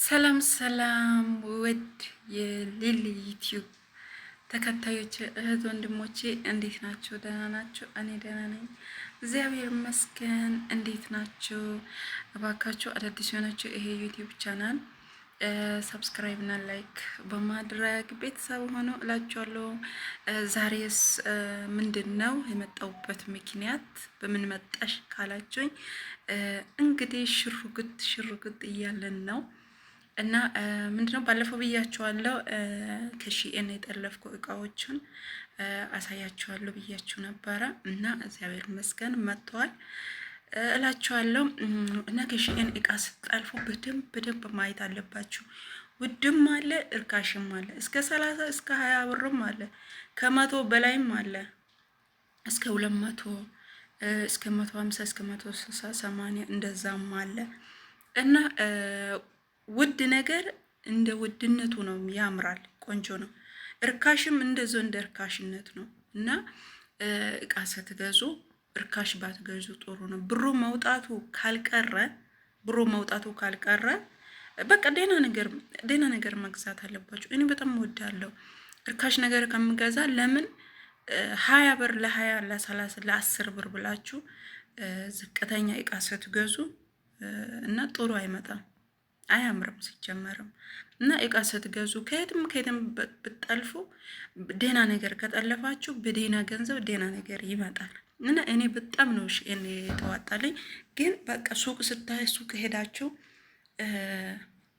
ሰላም ሰላም ውድ የሊሊ ዩቲዩብ ተከታዮች እህት ወንድሞቼ እንዴት ናቸው? ደህና ናቸው? እኔ ደህና ነኝ፣ እግዚአብሔር ይመስገን። እንዴት ናቸው? እባካችሁ አዳዲስ የሆናችሁ ይሄ ዩቲዩብ ቻናል ሰብስክራይብ እና ላይክ በማድረግ ቤተሰብ ሆኖ እላችኋለሁ። ዛሬስ ምንድን ነው የመጣሁበት ምክንያት? በምን መጣሽ ካላችሁኝ እንግዲህ ሽሩጉድ እያለን ነው እና ምንድነው ባለፈው ብያችኋለሁ። ከሺኤን የጠለፍኩ እቃዎችን አሳያችኋለሁ ብያችሁ ነበረ እና እግዚአብሔር ይመስገን መጥተዋል እላችኋለሁ። እና ከሺኤን እቃ ስጠልፉ በደንብ ማየት አለባችሁ። ውድም አለ እርካሽም አለ። እስከ 30 እስከ 20 ብርም አለ። ከመቶ በላይም አለ። እስከ 200 እስከ 150 እስከ 160 80 እንደዛም አለ እና ውድ ነገር እንደ ውድነቱ ነው፣ ያምራል፣ ቆንጆ ነው። እርካሽም እንደዛው እንደ እርካሽነት ነው እና እቃ ስትገዙ እርካሽ ባትገዙ ጥሩ ነው። ብሩ መውጣቱ ካልቀረ በቃ ደህና ነገር መግዛት አለባችሁ። እኔ በጣም እወዳለሁ እርካሽ ነገር ከምገዛ። ለምን 20 ብር ለ20 ለ30 ለ10 ብር ብላችሁ ዝቅተኛ እቃ ስትገዙ እና ጥሩ አይመጣም፣ አያምርም ሲጀመርም። እና እቃ ስትገዙ ከየትም ብትጠልፉ ደህና ነገር ከጠለፋችሁ በደህና ገንዘብ ደህና ነገር ይመጣል። እና እኔ በጣም ነው እኔ ተዋጣልኝ። ግን በቃ ሱቅ ሄዳችሁ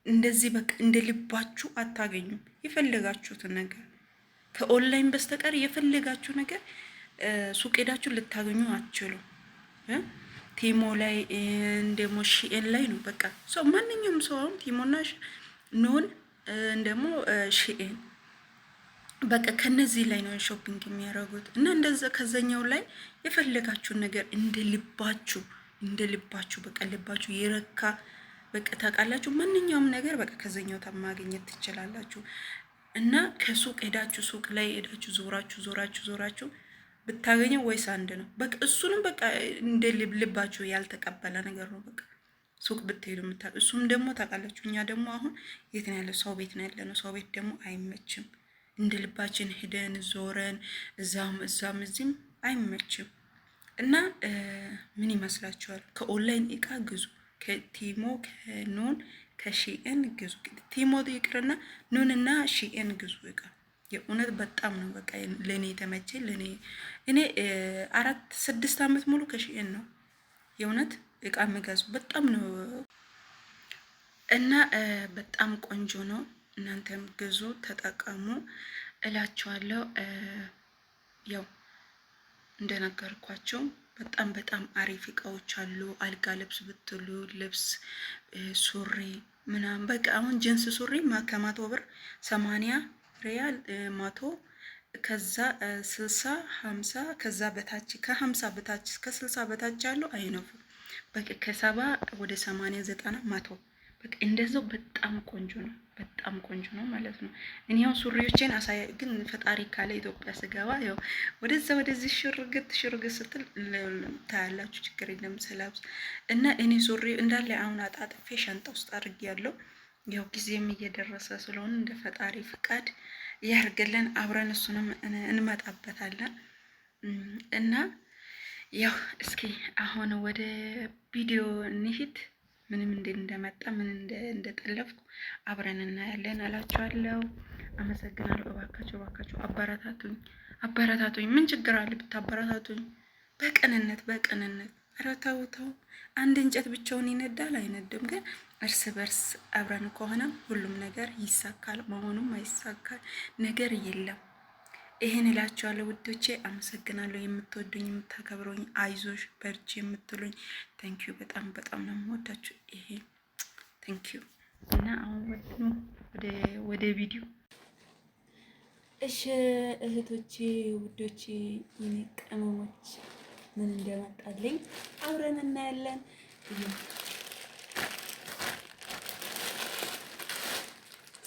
እንደዚህ በቃ እንደ ልባችሁ አታገኙም። የፈለጋችሁትን ነገር ከኦንላይን በስተቀር የፈለጋችሁ ነገር ሱቅ ሄዳችሁ ልታገኙ አትችሉም። ቲሞ ላይ እንደሞ ሺኤን ላይ ነው በቃ ሰው ማንኛውም ሰው አሁን ቲሞና ኖን እንደሞ ሺኤን በቃ ከነዚህ ላይ ነው ሾፒንግ የሚያደርጉት። እና እንደዛ ከዛኛው ላይ የፈለጋችሁን ነገር እንደ ልባችሁ በቃ ልባችሁ የረካ በቃ ታውቃላችሁ። ማንኛውም ነገር በቃ ከዛኛው ማግኘት ትችላላችሁ። እና ከሱቅ ሄዳችሁ ሱቅ ላይ ሄዳችሁ ዞራችሁ ብታገኘው ወይስ አንድ ነው በቃ። እሱንም በቃ እንደ ልባችሁ ያልተቀበለ ነገር ነው በቃ ሱቅ ብትሄዱ እሱም ደግሞ ታውቃላችሁ። እኛ ደግሞ አሁን የት ነው ያለው? ሰው ቤት ነው ያለነው። ሰው ቤት ደግሞ አይመችም። እንደ ልባችን ሄደን ዞረን እዛም እዚህም አይመችም። እና ምን ይመስላችኋል? ከኦንላይን እቃ ግዙ። ከቲሞ ከኖን ከሺኤን ግዙ። ቲሞ ይቅርና ኖንና ሺኤን ግዙ እቃ። የእውነት በጣም ነው በቃ ለኔ የተመቸኝ። እኔ 4-6 አመት ሙሉ ከሺኤን ነው የእውነት እቃ የምገዙ። በጣም ነው እና በጣም ቆንጆ ነው። እናንተም ግዙ ተጠቀሙ እላችኋለሁ። ያው እንደነገርኳቸው በጣም አሪፍ እቃዎች አሉ። አልጋ ልብስ ብትሉ ልብስ፣ ሱሪ ምናምን በቃ አሁን ጂንስ ሱሪ ከ100 ብር 80 ሪያል 100 ከዛ 60 50 ከዛ በታች ከ50 በታች እስከ 60 በታች ያለው አይነፉ በቃ ከ70 ወደ 80 90 100 በቃ እንደዛው በጣም ቆንጆ ነው ማለት ነው። እኔ ያው ሱሪዎቼን ግን ፈጣሪ ካለ ኢትዮጵያ ስገባ ያው ወደዚህ ሽርግት ስትል ታያላችሁ። ችግር የለም ስለብስ እና እኔ ሱሪ እንዳለ አሁን አጣጥፌ ሻንጣ ውስጥ አድርጌያለሁ። ያው ጊዜም እየደረሰ ስለሆነ እንደ ፈጣሪ ፍቃድ ያርገለን። አብረን እሱንም እንመጣበታለን። እና ያው እስኪ አሁን ወደ ቪዲዮ እንሂድ። ምንም እንደመጣ ምን እንደጠለፍኩ አብረን እናያለን እላችኋለሁ። አመሰግናለሁ። እባካችሁ አበረታቱኝ። ምን ችግር አለ ብታበረታቱኝ? በቅንነት ኧረ ተው። አንድ እንጨት ብቻውን ይነዳል አይነድም። ግን እርስ በርስ አብረን ከሆነ ሁሉም ነገር ይሳካል። መሆኑም አይሳካል ነገር የለም። ይሄን እላችኋለሁ ውዶቼ። አመሰግናለሁ። የምትወዱኝ የምታከብሩኝ፣ አይዞሽ በርቺ የምትሉኝ ታንኪዩ። በጣም ነው የምወዳችሁ። ይሄ ታንኪዩ። እና አሁን ወደ ቪዲዮ እሺ እህቶቼ፣ ውዶቼ፣ የኔ ቅመሞች ምን እንደመጣልኝ አብረን እናያለን።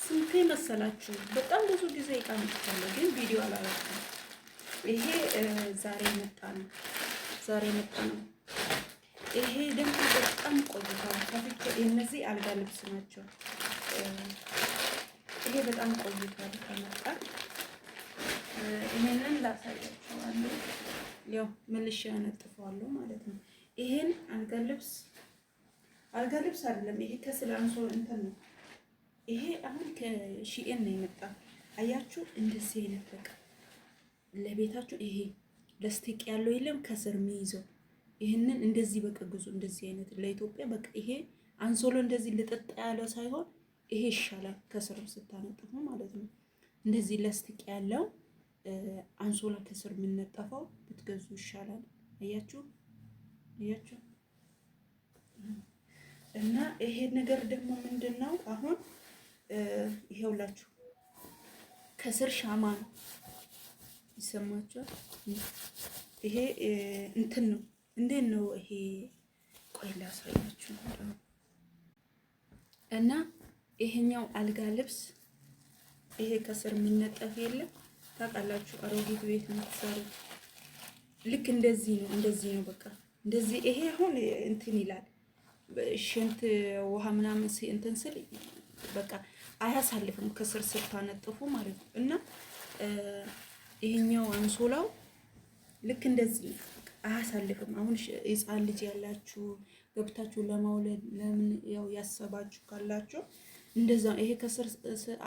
ስንቴ መሰላችሁ? በጣም ብዙ ጊዜ ይቃምጣለሁ ግን ቪዲዮ አላወጣም። ይሄ ዛሬ መጣ ነው። ይሄ ደግሞ በጣም ቆይቷል። ከፍቼ እነዚህ አልጋ ልብስ ናቸው። ይሄ በጣም ቆይቷል ከመጣ። ይሄንን ላሳያችኋለሁ። ያው መልሼ አነጥፈዋለሁ ማለት ነው። ይሄን አልጋ ልብስ አይደለም። ይሄ ከስላንሶ እንትን ነው። ይሄ አሁን ከሺኤን ነው የመጣው። አያችሁ እንደዚህ አይነት በቃ ለቤታችሁ ይሄ ለስቲክ ያለው የለም ከስር የሚይዘው ይሄንን እንደዚህ በቃ ግዙ። እንደዚህ አይነት ለኢትዮጵያ በቃ ይሄ አንሶሎ እንደዚህ ልጥጥ ያለው ሳይሆን ይሄ ይሻላል ከስር ስታነጥፉ ማለት ነው። እንደዚህ ለስቲክ ያለው አንሶላ ከስር የሚነጠፈው ብትገዙ ይሻላል። አያችሁ እና ይሄ ነገር ደግሞ ምንድነው አሁን ይሄውላችሁ ከስር ሻማ ነው ይሰማችኋል። ይሄ እንትን ነው። እንዴት ነው ይሄ? ቆይ ላሳያችሁ። እና ይሄኛው አልጋ ልብስ ይሄ ከስር የሚነጠፍ የለም ታውቃላችሁ። አሮጊት ቤት የምትሰሩ ልክ እንደዚህ ነው። እንደዚህ ነው በቃ እንደዚህ። ይሄ አሁን እንትን ይላል ሽንት ውሃ ምናምን እንትን ስል በቃ አያሳልፍም ከስር ስታነጥፉ ማለት ነው። እና ይሄኛው አንሶላው ልክ እንደዚህ አያሳልፍም። አሁን ሕፃን ልጅ ያላችሁ ገብታችሁ ለማውለድ ለምን ያው ያሰባችሁ ካላችሁ እንደዛ ይሄ ከስር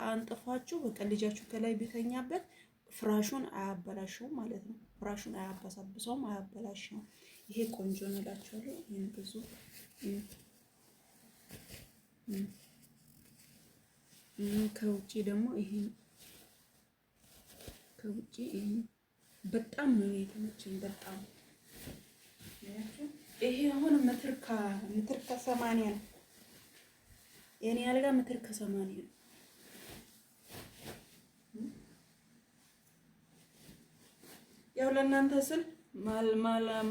አንጥፋችሁ በቃ ልጃችሁ ከላይ ቢተኛበት ፍራሹን አያበላሽውም ማለት ነው። ፍራሹን አያበሳብሰውም፣ አያበላሽውም። ይሄ ቆንጆ ነው እላችኋለሁ። ይሄን ብዙ ከውጪ ደግሞ ይሄ ከውጪ ይሄ በጣም ነው የተመቸኝ። በጣም ይሄ አሁን ሜትር ከ80 ነው የኔ አልጋ ሜትር ከ80 ነው። ያው ለእናንተ ስል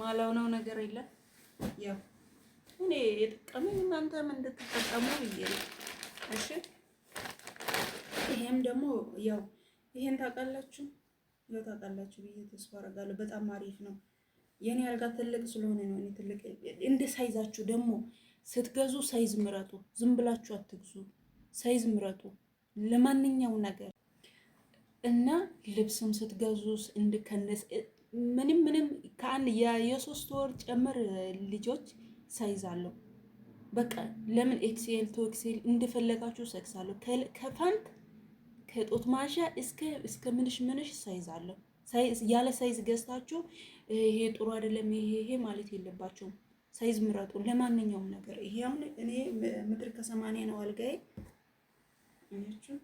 ማላው ነው ነገር የለም። ያው እኔ የጠቀመኝ እናንተም እንድትጠቀሙ ብዬ ነው። እሺ ይሄም ደግሞ ያው ይሄን ታውቃላችሁ ብዬ ተስፋ አደርጋለሁ። በጣም አሪፍ ነው። የኔ አልጋ ትልቅ ስለሆነ ነው። እኔ ትልቅ እንደ ሳይዛችሁ ደግሞ ስትገዙ ሳይዝ ምረጡ። ዝም ብላችሁ አትግዙ። ሳይዝ ምረጡ ለማንኛውም ነገር እና ልብስም ስትገዙ እንድከነስ ምንም ከአንድ የ3 ወር ጨምር ልጆች ሳይዝ አለው። በቃ ለምን ኤክስኤል ቱ ኤክስኤል እንደፈለጋችሁ ሰክስ አለው። ከፋንት ከጦት ማሻ እስከ ምንሽ ሳይዝ አለው። ያለ ሳይዝ ገዝታችሁ ይሄ ጥሩ አይደለም ይሄ ማለት የለባችሁም። ሳይዝ ምረጡ ለማንኛውም ነገር። ይሄ አሁን እኔ ሜትር ከ80 ነው አልጋዬ። አያችሁ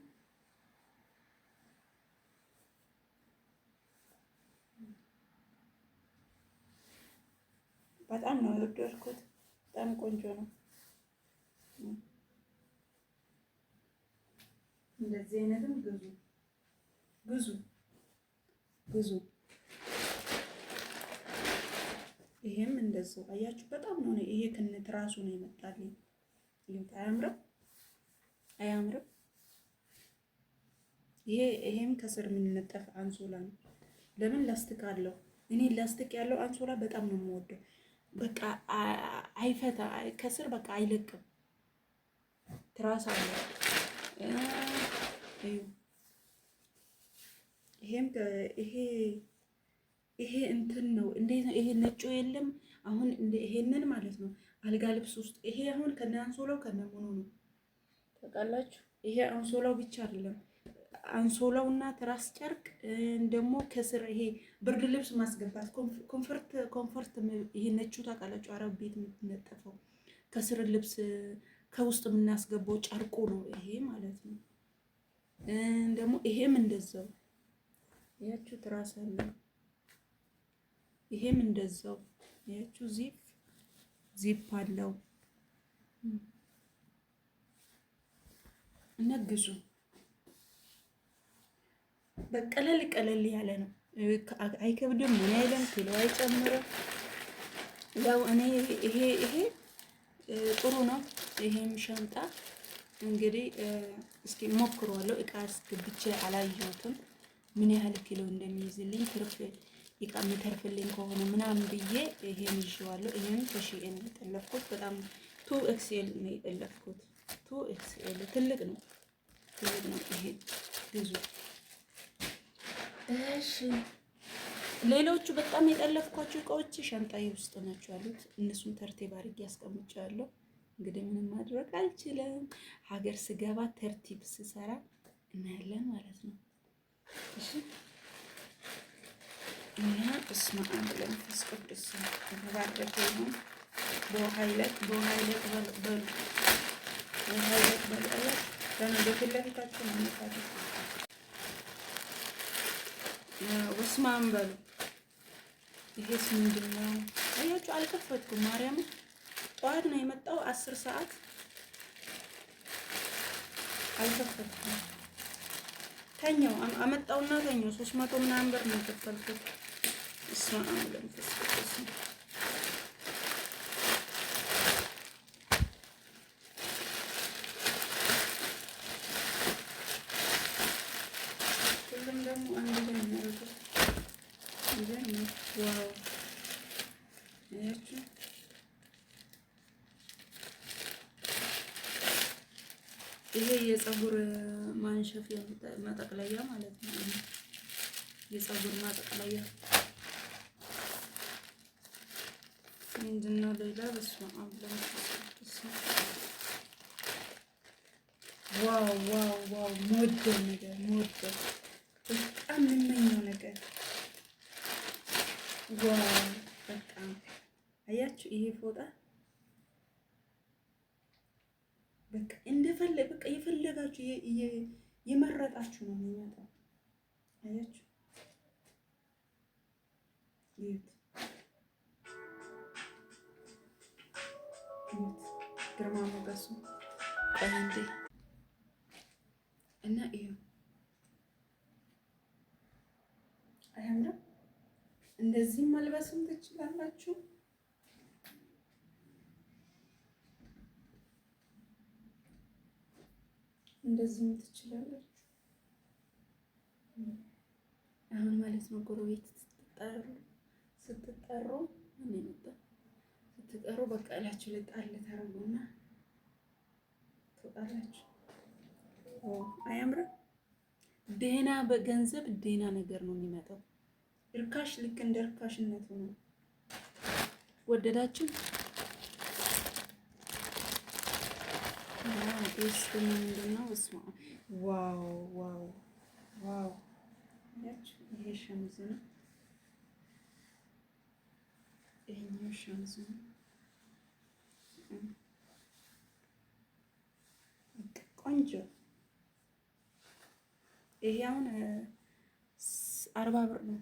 በጣም ነው የወደድኩት። በጣም ቆንጆ ነው። እንደዚህ አይነትም ግዙ። ይሄም እንደዛው አያችሁ። በጣም ነው ይሄ ከነትራሱ ነው የመጣልኝ። አያምርም? ይሄም ከስር የሚነጠፍ አንሶላ ነው። ለምን ላስቲክ አለው። እኔ ላስቲክ ያለው አንሶላ በጣም ነው የምወደው። በቃ አይፈታ ከስር በቃ አይለቅም። ትራስ አለ። ይሄ እንትን ነው። እንዴት ነው ይሄ ነጩ የለም አሁን ይሄንን ማለት ነው አልጋ ልብስ ውስጥ ይሄ አሁን ከነ አንሶላው ከነሙኑ ነው ታውቃላችሁ። ይሄ አንሶላው ብቻ አይደለም አንሶላውና ትራስ ጨርቅ ደግሞ ከስር ይሄ ብርድ ልብስ ማስገባት ኮምፎርት ይሄ ነጩ ታውቃላችሁ። አረብ ቤት የምትነጠፈው ከስር ልብስ ከውስጥ የምናስገባው ጨርቁ ነው ይሄ ማለት ነው። ደግሞ ይሄም እንደዛው ያችሁ ትራስ አለ። ይሄም እንደዛው ያችሁ ዚፕ አለው። ነግዙ በቀለል ያለ ነው። አይከብድም። ምን አይልም። ኪሎ አይጨምርም። ያው እኔ ይሄ ጥሩ ነው። ይሄም ሻንጣ እንግዲህ እስኪ ሞክሯለሁ። እቃ አስገብቼ አላየሁትም ምን ያህል ኪሎ እንደሚይዝልኝ እቃ የሚተርፍልኝ ከሆነ ምናምን ብዬ ይሄን ይዤዋለሁ። ይሄን ከሺኤን የጠለፍኩት በጣም 2 ኤክስኤል ነው የጠለፍኩት። ኤክስኤል ትልቅ ነው ይሄ ግዙ። እሺ ሌሎቹ በጣም የጠለፍኳቸው እቃዎች ሻንጣዬ ውስጥ ናቸው ያሉት። እነሱን ተርቲብ አድርጌ አስቀምጫለሁ። እንግዲህ ምንም ማድረግ አልችልም። ሀገር ስገባ ተርቲብ ስሰራ እናያለን ማለት ነው። እሺ እና እስማ አንድ ለመንፈስ ቅዱስ ተባረከ ይሁን። በኃይለት በሉ በኃይለት በልቀለት በፊት ለፊታችሁ ነው የሚታየው። ወስማም በሉ። ይሄስ ምንድን ነው? አያችሁ አልከፈትኩም። ማርያም ጠዋት ነው የመጣው 10 ሰዓት አልከፈትኩም። ተኛው አመጣውና ተኛው። 300 ምናምን ብር ነው የከፈልኩት። እስማ ለምትስ ደግሞ አንድ ላይ ነው። ዋው አያችሁ ይሄ የፀጉር ማንሸፊያ መጠቅለያ ማለት ነው። የፀጉር ማጠቅለያ ምንድነው? ሌላ በስመ አብ ዋው ዋው ዋው ሞደል ነገር ሞደል በጣም የምመኘው ነገር ዋው በጣም አያችሁ ይሄ ፎጣ በቃ በቃ የፈለጋችሁ የመረጣችሁ ነው የሚመጣው። አያችሁ ይሄት ግርማ ሞገሱ በአንዴ እና ይሄው አያምርም? እንደዚህ መልበስም ትችላላችሁ። እንደዚህም ትችላላችሁ። አሁን ማለት ነው ጎረቤት ስትጠሩ ምን ይመጣ ስትጠሩ በቃ እላችሁ ላይ ጣል ታረጉና ትወጣላችሁ። አያምርም? ደህና በገንዘብ ደህና ነገር ነው የሚመጣው። እርካሽ ልክ እንደ እርካሽነቱ ነው። ወደዳችሁ? እሺ ምንድነው? ዋው ዋው ዋው ያችሁ ይሄ ሸሚዝ ነው። ይሄኛው ሸሚዝ ነው። ቆንጆ ይሄ አሁን 40 ብር ነው።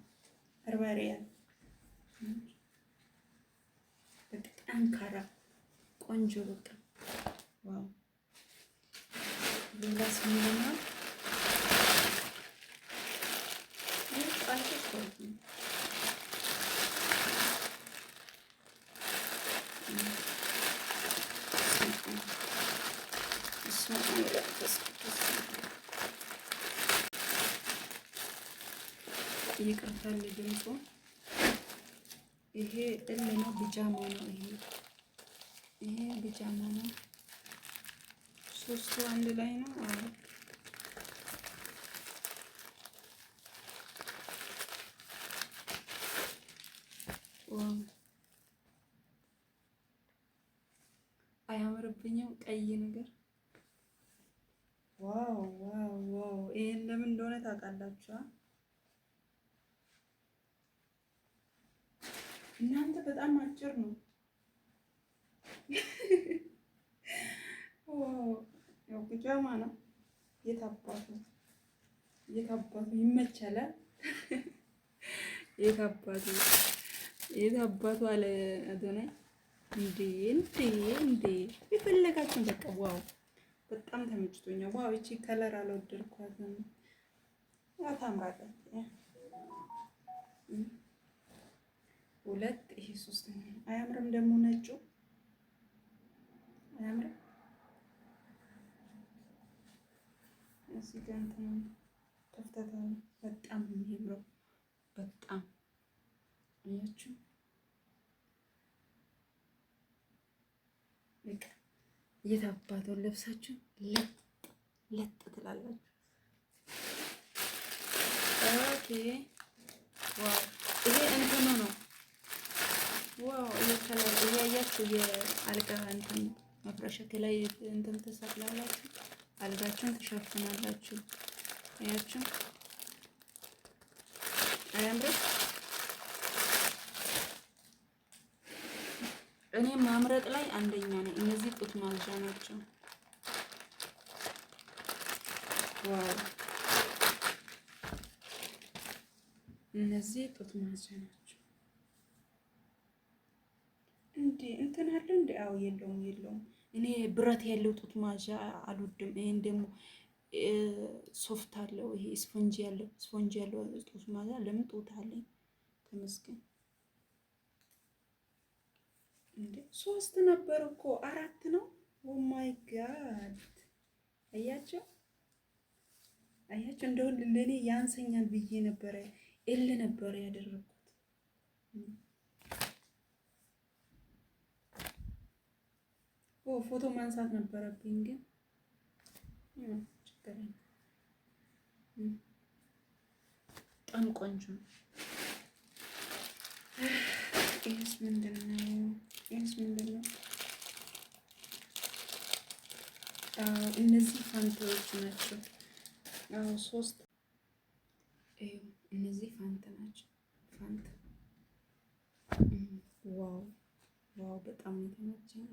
40 ሪያል በቃ ጠንካራ ቆንጆ በቃ ዋው። ሌላስ ምንድን ነው? ይቅርታል ድምፁ። ይሄ እል ነው፣ ቢጃማ ነው። ይሄ ቢጃማ ነው። ሶስቱ አንድ ላይ ነው። አያምርብኝም? ቀይ ነገር ዋው ዋው ዋው። ይሄን ለምን እንደሆነ ታውቃላችሁ? እናንተ በጣም አጭር ነው። ያው ፒጃማ ነው። የታባቱ ይመቻል። የታባቱ አለ አዶናይ። እንዴ የፈለጋችሁን በቃ ዋው፣ በጣም ተመችቶኛል። ዋው እቺ ከለር አልወደድኳትም። ታምራለች። ሁለት ይሄ ሶስተኛ አያምርም? ደግሞ ነጩ አያምርም? እዚህ ጋር እንትን ከፍተታ በጣም የሚያምረው በጣም አያችሁ። በቃ የታባተውን ለብሳችሁ ለጥ ለጥ ትላላችሁ። ኦኬ ዋው! ይሄ እንትኑ ነው። ዋው! ይሄ ከላይ እያያችሁ የአልጋ እንትን መፍረሻ ከላይ እንትን ተሰቅላላችሁ፣ አልጋችሁን ትሸፍናላችሁ። አያችሁ አያምርም? እኔ ማምረጥ ላይ አንደኛ ነኝ። እነዚህ ጡት ማስዣ ናቸው። ዋው! እነዚህ ጡት ማስዣ ናቸው። እንዴ እንትን አለ እንዴ? አዎ የለውም። እኔ ብረት ያለው ጡት ማስዣ አልወድም። ይሄን ደግሞ ሶፍት አለው፣ ይሄ ስፖንጅ ያለው ጡት ማስዣ ለምን ጡት አለኝ። ተመስገን። እንዴ 3 ነበር እኮ 4 ነው። ኦ ማይ ጋድ! አያቸው እንደው ለኔ ያንሰኛል ብዬ ነበረ ነበር ያደረኩት። ፎቶ ማንሳት ነበረብኝ ግን ችግር በጣም ቆንጆ ነው። ይህስ ምንድን ነው? እነዚህ ፋንታዎች ናቸው። 3 እነዚህ ፋንታ ናቸው። ፋንታ ዋው! በጣም የተመቸኝ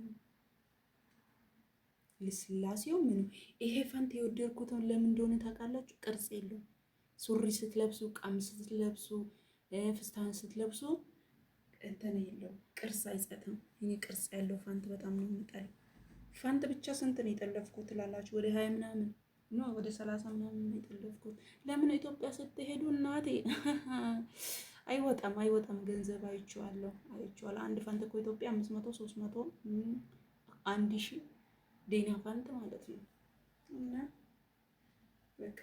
ልስላሴው ምን ይሄ ፋንታ የወደድኩት ለምን እንደሆነ ታውቃላችሁ? ቅርጽ የለውም። ሱሪ ስትለብሱ፣ ቀሚስ ስትለብሱ፣ ፍስታን ስትለብሱ እንትን የለውም፣ ቅርጽ አይሰጥም። እኔ ቅርጽ ያለው ፋንት በጣም ነው የምጠላው። ፋንት ብቻ ስንት ነው የጠለፍኩት ትላላችሁ? ወደ 20 ምናምን ነው፣ ወደ 30 ምናምን ነው የጠለፍኩት። ለምን ኢትዮጵያ ስትሄዱ እናቴ አይወጣም ገንዘብ አይቼዋለሁ። አንድ ፋንት እኮ ኢትዮጵያ 500 300 1000 ዴና ፋንት ማለት ነው። እና በቃ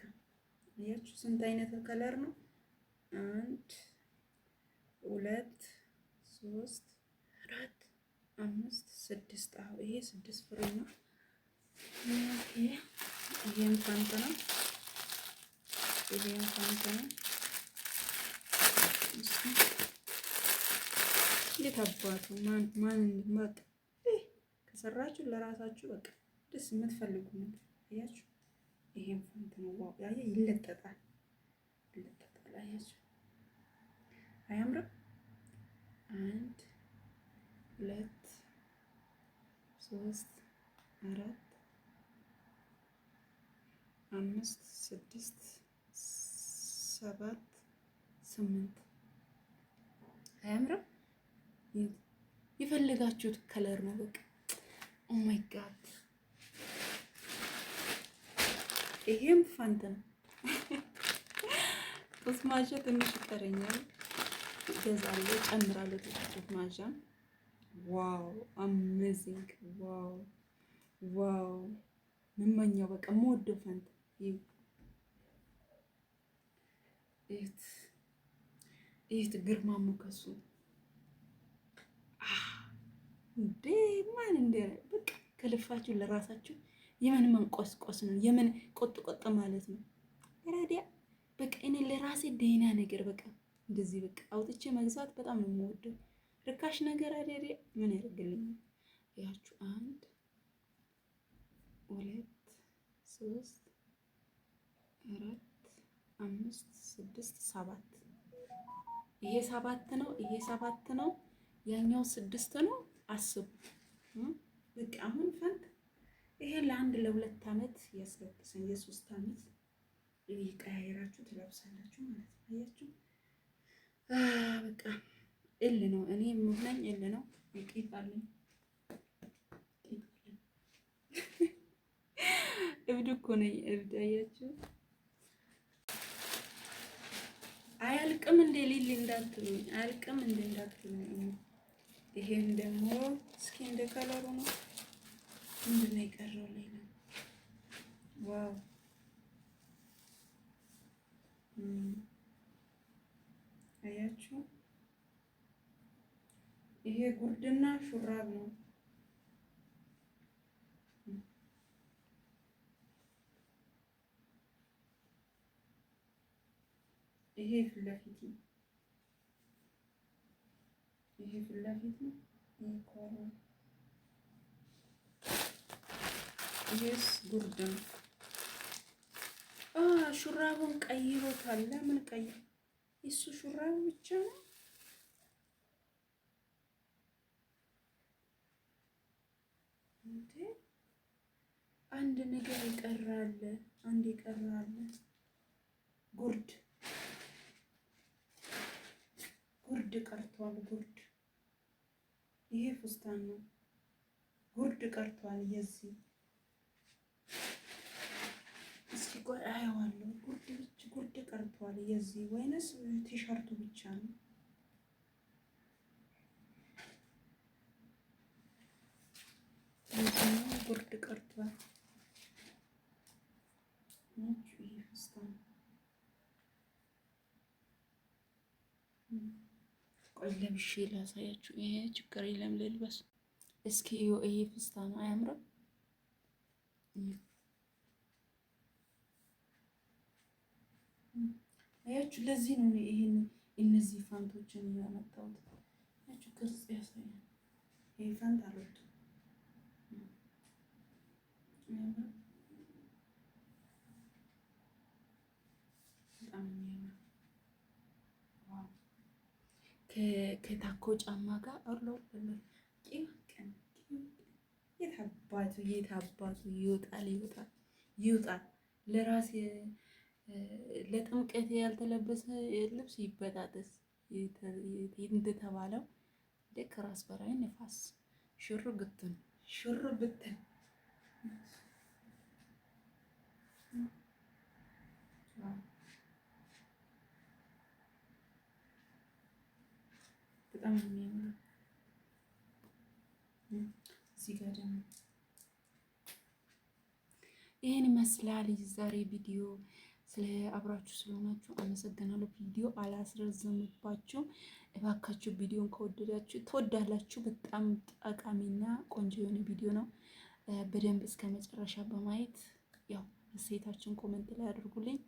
ያችሁ ስንት አይነት ከለር ነው? 1 2 3 4 5 6 አዎ ይሄ 6 ፍሬ ነው። ይሄን ፋንት ነው። እንዴት አባቱ ማን በቃ ከሰራችሁ ለራሳችሁ በቃ ደስ የምትፈልጉ ነው። አያችሁ ይሄን ፋንት ነው። ዋው! ይለጠጣል። አያችሁ አያምርም? 1 2 3 4 5 6 7 8 አያምርም? የፈለጋችሁት ከለር ነው በቃ። ኦ ማይ ጋድ! ይሄም ፋንት ነው። ጡት ማስዣ ትንሽ ይቀረኛል፣ እገዛለሁ፣ ጨምራለሁ ጡት ማስዣ። ዋው አሜዚንግ! ዋው ምመኛው በቃ የምወደው ፋንት ይሄት ግርማ ሞገሱ እንዴ! ማን እንደ በቃ ከልፋችሁ ለራሳችሁ የምን መንቆስቆስ ነው፣ የምን ቆጥ ማለት ነው። ረዲያ በቃ እኔ ለራሴ ደህና ነገር በቃ እንደዚህ በቃ አውጥቼ መግዛት በጣም ነው የምወደው። ርካሽ ነገር አይደል? ምን ያደርግልኛል? ያችሁ 1 2 3 4 5 6 7 ይሄ 7 ነው። ያኛው 6 ነው። አስቡ በቃ አሁን ፋንት ይሄ ለ1 ለ2 አመት ያስለብሰን የ3 አመት ይቀያየራችሁ ትለብሳላችሁ ማለት ነው። አያችሁ በቃ እል ነው። እኔ ምሁነኝ እል ነው። ይቂጣልኝ እብድ እኮ ነኝ እብድ። አያችሁ አያልቅም እንደ ሊሊ እንዳትሉኝ፣ አያልቅም እንደ እንዳትሉኝ። ይሄን ደግሞ እስኪ እንደ ከለሩ ነው። ምንድን ነው የቀረው ሌላ? ዋው አያችሁ ይሄ ጉርድና ሹራብ ነው። ይሄ ፊት ለፊት ነው። ይሄ ፊት ለፊት ነው። ይሄስ ጉርድ ነው። ሹራቡን ቀይሮታል። ለምን ቀይሮ? እሱ ሹራቡ ብቻ ነው እንዴ? አንድ ነገር ይቀራል። አንድ ይቀራል። ጉርድ ቀርቷል። ጉርድ ይሄ ፍስታን ነው። ጉርድ ቀርቷል። የዚህ እስኪ ቆይ አየዋለሁ። ጉርድ ቀርቷል የዚህ ወይንስ ቲሸርቱ ብቻ ነው? የዚህ ጉርድ ቀርቷል። ይሄ ፍስታን ቆይ ለብሼ ላሳያችሁ። ይሄ ችግር የለም ልልበስ። እስኪ ይሄ ፍስታን አያምርም? አያችሁ፣ ለዚህ ነው ይሄን እነዚህ ፋንቶችን ያመጣሁት። አያችሁ፣ ቅርጽ ያሳያል። ይሄ ፋንት አልወጣም። በጣም የሚያምር ከታኮ ጫማ ጋር አሎ የት አባቱ ይወጣል። ለራሴ ለጥምቀት ያልተለበሰ ልብስ ይበጣጠስ እንደተባለው ከራስ በላይ ነፋስ ሽር ብትን በጣም የሚያምር እዚህ ጋር ደግሞ ይህን ይመስላል ዛሬ ቪዲዮ። ስለ አብራችሁ ስለሆናችሁ አመሰግናለሁ። ቪዲዮ አላስረዘምባችሁ። እባካችሁ ቪዲዮን ከወደዳችሁ ትወዳላችሁ። በጣም ጠቃሚና ቆንጆ የሆነ ቪዲዮ ነው። በደንብ እስከ መጨረሻ በማየት ያው እሴታችሁን ኮሜንት ላይ አድርጉልኝ።